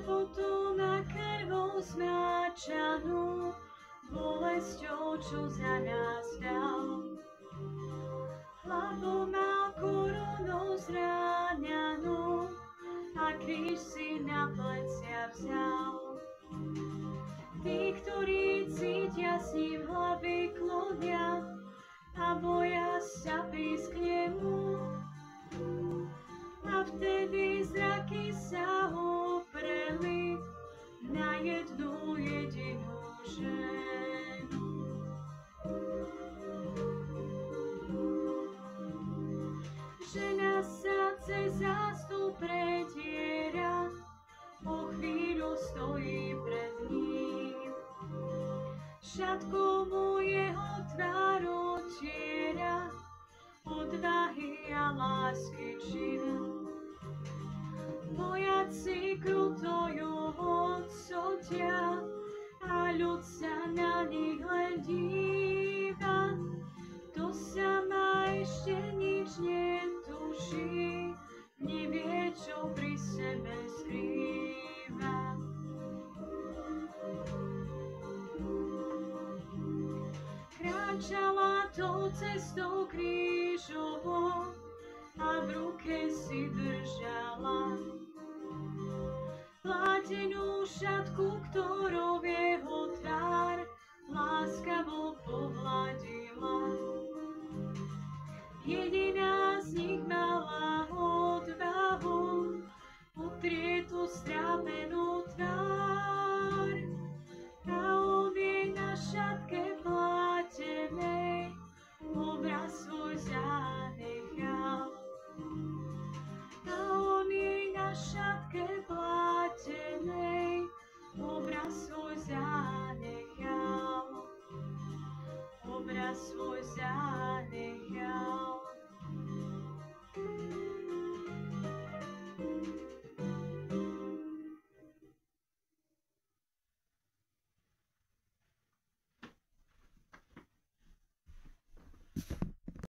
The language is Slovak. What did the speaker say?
slepotu na krvou zmáčanú, bolesťou, čo za nás dal. Hlavu mal korunou zráňanú a kríž si na plecia vzal. Tí, ktorí cítia, s ním hlavy klonia a boja sa prísť k nemu. A vtedy zraky sa opreli na jednu jedinú ženu. Žena sa cez zástup prediera, o chvíľu stojí pred ním. Šatkou mu jeho tvár otiera, odvahy a lásky čin. Vojaci kruto ju odsodia a ľud sa na nich len díva. To sama ešte nič netuší, nevie, čo pri sebe skrýva. Kráčala tou cestou krížovou a v ruke si držala plátenú šatku, ktorou jeho tvár láskavo pohľadila. Jediná z nich mala odvahu utrieť tú strápenú